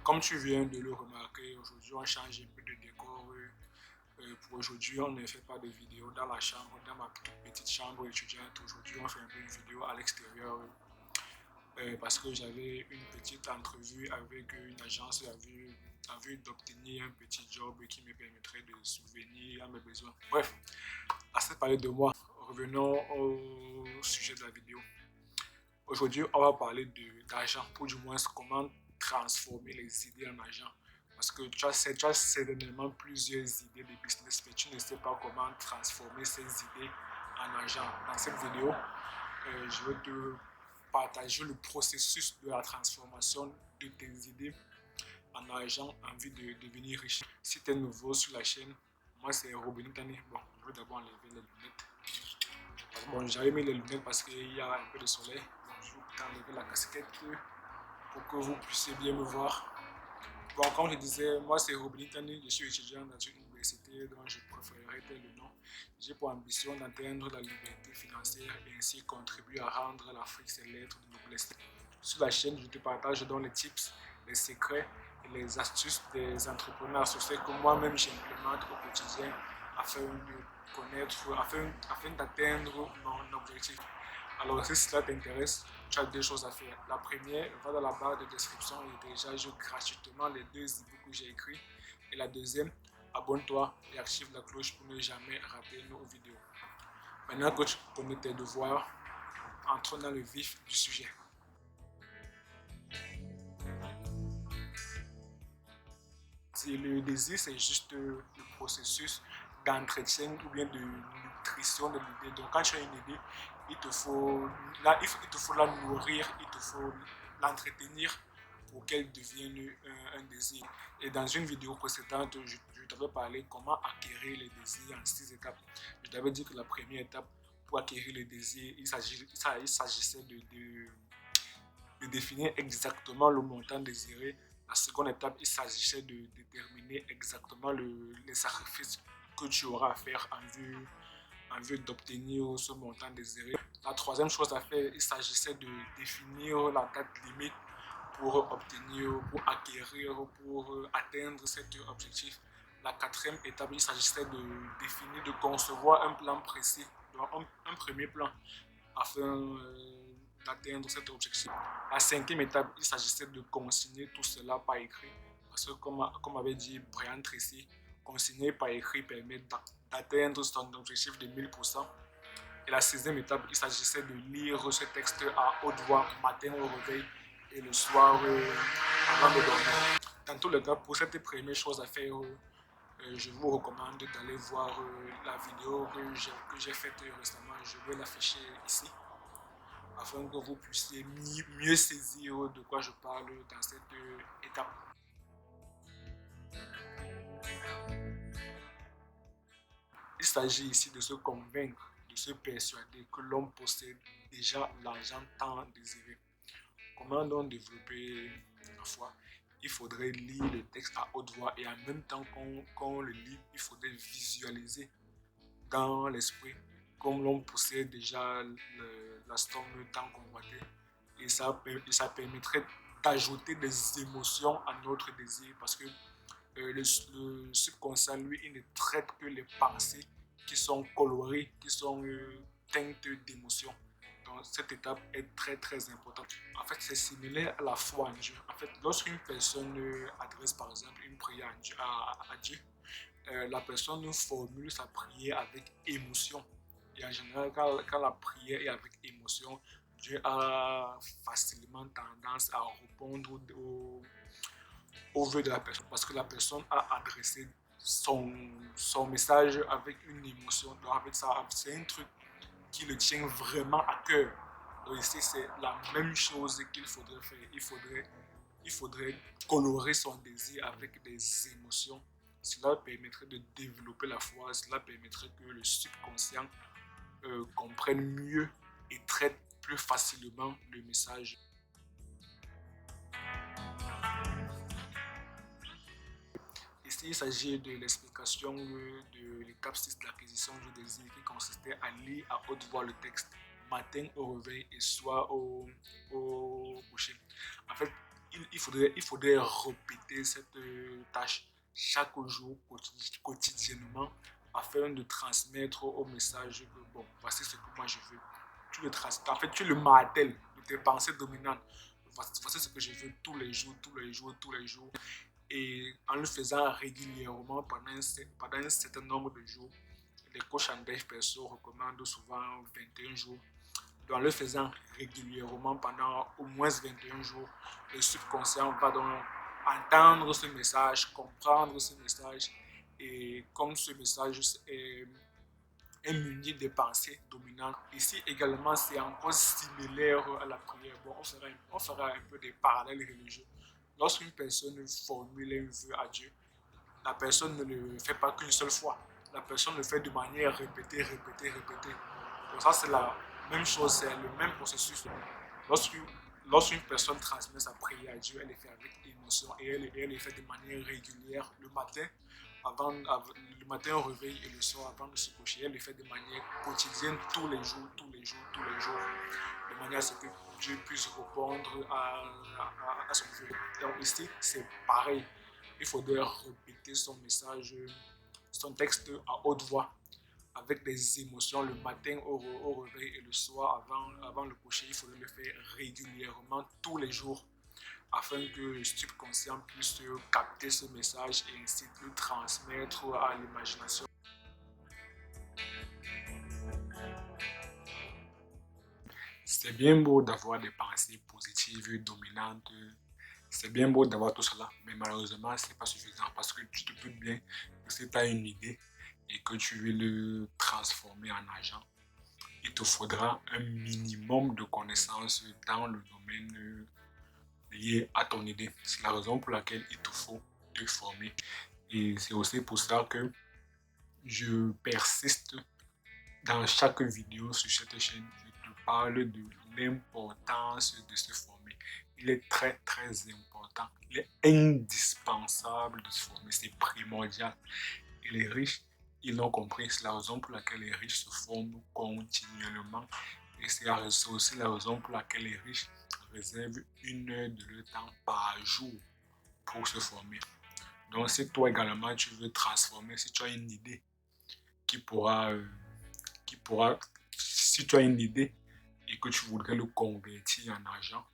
Comme tu viens de le remarquer, aujourd'hui on change un peu de décor. Pour aujourd'hui, on ne fait pas de vidéo dans la chambre, dans ma petite chambre étudiante. Aujourd'hui, on fait un peu une vidéo à l'extérieur parce que j'avais une petite entrevue avec une agence en vue d'obtenir un petit job qui me permettrait de subvenir à mes besoins. Bref, assez parlé de moi. Revenons au sujet de la vidéo. Aujourd'hui, on va parler d'argent, pour du moins comment transformer les idées en argent. Parce que tu as certainement plusieurs idées de business, mais tu ne sais pas comment transformer ces idées en argent. Dans cette vidéo, je vais te partager le processus de la transformation de tes idées en argent en vue de devenir riche. Si tu es nouveau sur la chaîne, moi c'est Robin Tani. Bon, je vais d'abord enlever les lunettes. Bon, j'avais mis les lunettes parce qu'il y a un peu de soleil. Donc, je vais enlever la casquette pour que vous puissiez bien me voir. Bon, comme je disais, moi c'est Robin Tani, je suis étudiant dans une université dont je préférerais tel le nom. J'ai pour ambition d'atteindre la liberté financière et ainsi contribuer à rendre l'Afrique ses lettres de noblesse. Sur la chaîne, je te partage donc les tips, les secrets et les astuces des entrepreneurs associés que moi-même j'implémente au quotidien afin de connaître, afin d'atteindre mon objectif. Alors, si cela t'intéresse, tu as deux choses à faire. La première, va dans la barre de description et télécharge gratuitement les deux e-books que j'ai écrits. Et la deuxième, abonne-toi et active la cloche pour ne jamais rater nos vidéos. Maintenant que tu connais tes devoirs, entrons dans le vif du sujet. Le désir, c'est juste le processus d'entretien ou bien de nutrition de l'idée. Donc, quand tu as une idée, il te faut la nourrir, il te faut l'entretenir pour qu'elle devienne un désir. Et dans une vidéo précédente, je t'avais parlé comment acquérir les désirs en 6 étapes. Je t'avais dit que la première étape pour acquérir les désirs, il s'agissait de définir exactement le montant désiré. La seconde étape, il s'agissait de déterminer exactement les sacrifices que tu auras à faire en vue d'obtenir ce montant désiré. La troisième chose à faire, il s'agissait de définir la date limite pour obtenir, pour acquérir, pour atteindre cet objectif. La quatrième étape, il s'agissait de définir, de concevoir un plan précis, donc un premier plan afin d'atteindre cet objectif. La cinquième étape, il s'agissait de consigner tout cela par écrit. Parce que comme avait dit Brian Tracy, consigner par écrit permet d'atteindre son objectif de 1000%. Et la sixième étape, il s'agissait de lire ce texte à haute voix matin au réveil et le soir avant de dormir. Dans tous les cas, pour cette première chose à faire, je vous recommande d'aller voir la vidéo que j'ai faite récemment. Je vais l'afficher ici afin que vous puissiez mieux saisir de quoi je parle dans cette étape. Il s'agit ici de se convaincre, de se persuader que l'homme possède déjà l'argent tant désiré. Comment donc développer la foi? Il faudrait lire le texte à haute voix et en même temps qu'on le lit, il faudrait visualiser dans l'esprit comme l'on possède déjà la somme tant convoitée. Et ça permettrait d'ajouter des émotions à notre désir parce que le subconscient, lui, il ne traite que les pensées qui sont colorées, qui sont teintes d'émotions. Donc, cette étape est très très importante. En fait, c'est similaire à la foi en Dieu. En fait, lorsqu'une personne adresse par exemple une prière à Dieu, la personne formule sa prière avec émotion. Et en général, quand la prière est avec émotion, Dieu a facilement tendance à répondre au vœu de la personne parce que la personne a adressé son message avec une émotion. Donc, avec ça, c'est un truc qui le tient vraiment à cœur. Donc, ici, c'est la même chose qu'il faudrait faire. Il faudrait colorer son désir avec des émotions. Cela permettrait de développer la foi. Cela permettrait que le subconscient comprenne mieux et traite plus facilement le message. Ici, il s'agit de l'explication de l'étape 6 de l'acquisition du désir qui consistait à lire à haute voix le texte matin au réveil et soir au coucher. En fait, il faudrait répéter cette tâche chaque jour, quotidiennement, afin de transmettre au message que, bon, voici ce que moi je veux. En fait, tu le martèles de tes pensées dominantes. Voici ce que je veux tous les jours, tous les jours, tous les jours. Et en le faisant régulièrement pendant un certain nombre de jours, les coachs en dev perso recommandent souvent 21 jours. Donc, en le faisant régulièrement pendant au moins 21 jours, le subconscient va donc entendre ce message, comprendre ce message. Et comme ce message est muni des pensées dominantes. Ici également, c'est encore similaire à la prière. Bon, on fera un peu des parallèles religieux. Lorsqu'une personne formule un vœu à Dieu, la personne ne le fait pas qu'une seule fois. La personne le fait de manière répétée, répétée, répétée. Donc ça, c'est la même chose, c'est le même processus. Lorsqu'une Lorsqu'une personne transmet sa prière à Dieu, elle le fait avec émotion et elle le fait de manière régulière le matin, le matin au réveil et le soir avant de se coucher. Elle le fait de manière quotidienne tous les jours, tous les jours, tous les jours, de manière à ce que Dieu puisse répondre à son vœu. Donc ici, c'est pareil. Il faudrait répéter son message, son texte à haute voix, avec des émotions le matin au réveil et le soir avant le coucher. Il faudrait le faire régulièrement tous les jours afin que le subconscient puisse capter ce message et ainsi le transmettre à l'imagination. C'est bien beau d'avoir des pensées positives, dominantes. C'est bien beau d'avoir tout cela, mais malheureusement, ce n'est pas suffisant parce que tu te doutes bien que si tu as une idée et que tu veux le transformer en argent, il te faudra un minimum de connaissances dans le domaine lié à ton idée. C'est la raison pour laquelle il te faut te former. Et c'est aussi pour ça que je persiste dans chaque vidéo sur cette chaîne. Je te parle de l'importance de se former. Il est très très important. Il est indispensable de se former. C'est primordial. Et les riches, ils l'ont compris. C'est la raison pour laquelle les riches se forment continuellement. Et c'est aussi la raison pour laquelle les riches réservent 1 heure de leur temps par jour pour se former. Donc, si toi également tu veux transformer, si tu as une idée qui pourra, si tu as une idée et que tu voudrais le convertir en argent,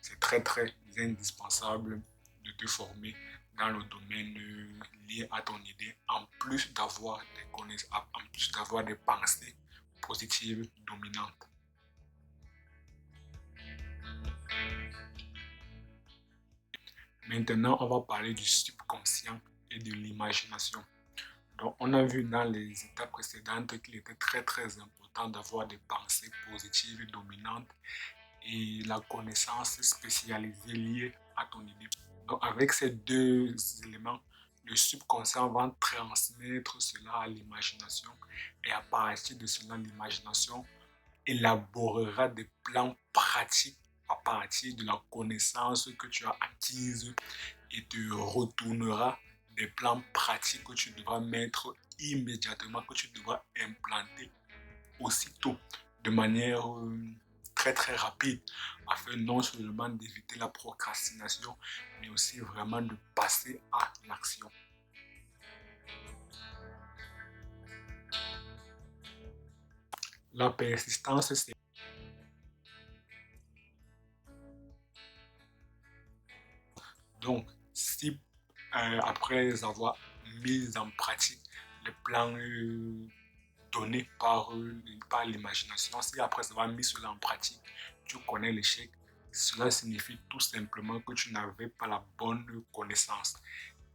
c'est très très indispensable de te former dans le domaine lié à ton idée, en plus d'avoir des pensées positives dominantes. Maintenant, on va parler du subconscient et de l'imagination. Donc, on a vu dans les étapes précédentes qu'il était très très important d'avoir des pensées positives dominantes et la connaissance spécialisée liée à ton idée. Donc, avec ces 2 éléments, le subconscient va transmettre cela à l'imagination et à partir de cela, l'imagination élaborera des plans pratiques à partir de la connaissance que tu as acquise et te retournera des plans pratiques que tu devras mettre immédiatement, que tu devras implanter aussitôt de manière très très rapide afin non seulement d'éviter la procrastination mais aussi vraiment de passer à l'action. La persistance, c'est donc si après avoir mis en pratique les plans donnés par l'imagination, si après avoir mis cela en pratique, tu connais l'échec, cela signifie tout simplement que tu n'avais pas la bonne connaissance.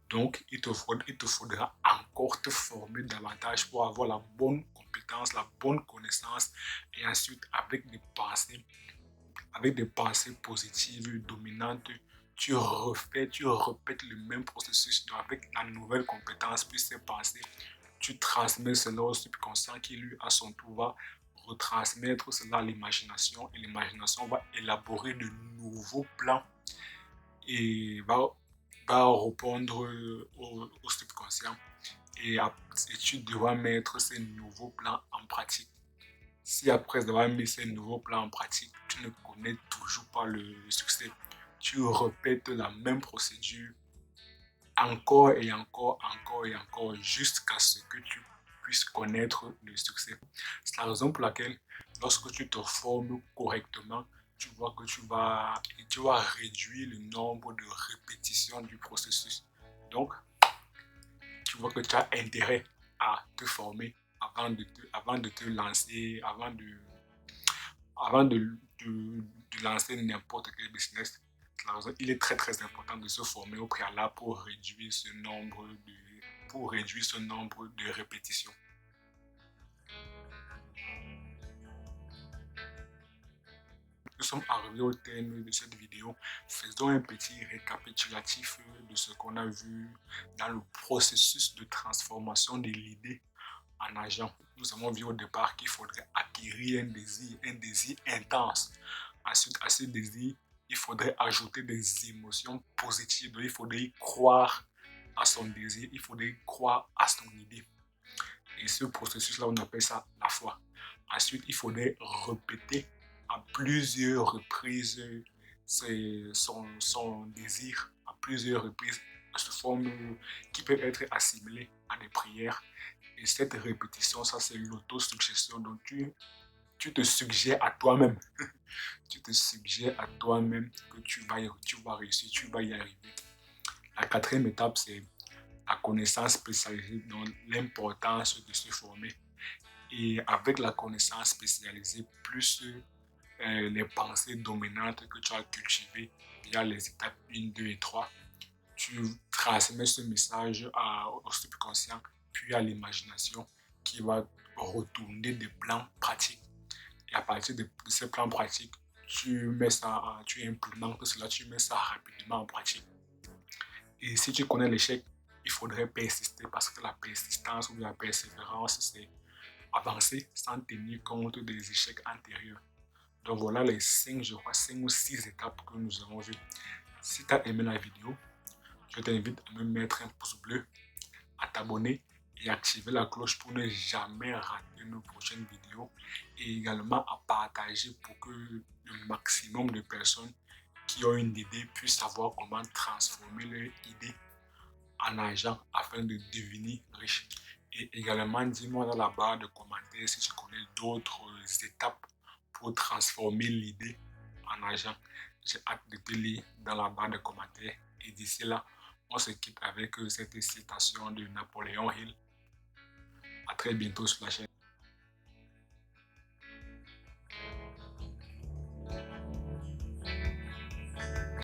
Donc, il te faudra encore te former davantage pour avoir la bonne compétence, la bonne connaissance et ensuite avec des pensées positives dominantes, tu répètes le même processus donc avec la nouvelle compétence puis ces pensées. Tu transmets cela au subconscient qui lui à son tour va retransmettre cela à l'imagination et l'imagination va élaborer de nouveaux plans et va répondre au subconscient et tu devras mettre ces nouveaux plans en pratique. Si après avoir mis ces nouveaux plans en pratique, tu ne connais toujours pas le succès, tu répètes la même procédure encore et encore, encore et encore, jusqu'à ce que tu puisses connaître le succès. C'est la raison pour laquelle, lorsque tu te formes correctement, tu vois que tu vas réduire le nombre de répétitions du processus. Donc, tu vois que tu as intérêt à te former avant de te lancer, avant de lancer n'importe quel business. Il est très très important de se former au préalable pour réduire ce nombre de répétitions. Nous sommes arrivés au terme de cette vidéo. Faisons un petit récapitulatif de ce qu'on a vu dans le processus de transformation de l'idée en agent. Nous avons vu au départ qu'il faudrait acquérir un désir intense. Ensuite, à ce désir, il faudrait ajouter des émotions positives. Donc, il faudrait y croire à son désir, il faudrait y croire à son idée. Et ce processus-là, on appelle ça la foi. Ensuite, il faudrait répéter à plusieurs reprises son désir, à plusieurs reprises, sous forme qui peut être assimilée à des prières. Et cette répétition, ça c'est l'autosuggestion. Donc tu te suggères à toi-même. Tu te suggères à toi-même que tu vas réussir, tu vas y arriver. La quatrième étape, c'est la connaissance spécialisée, donc l'importance de se former. Et avec la connaissance spécialisée, plus les pensées dominantes que tu as cultivées via les étapes 1, 2 et 3, tu transmets ce message au subconscient, puis à l'imagination qui va retourner des plans pratiques. Et à partir de ces plans pratiques, tu implémentes cela, tu mets ça rapidement en pratique. Et si tu connais l'échec, il faudrait persister parce que la persistance ou la persévérance, c'est avancer sans tenir compte des échecs antérieurs. Donc voilà les 5 ou 6 étapes que nous avons vues. Si tu as aimé la vidéo, je t'invite à me mettre un pouce bleu, à t'abonner et activer la cloche pour ne jamais rater nos prochaines vidéos et également à partager pour que le maximum de personnes qui ont une idée puissent savoir comment transformer leur idée en argent afin de devenir riche. Et également, dis-moi dans la barre de commentaires si tu connais d'autres étapes pour transformer l'idée en argent. J'ai hâte de te lire dans la barre de commentaires. Et d'ici là, on se quitte avec cette citation de Napoléon Hill. À très bientôt sur la chaîne.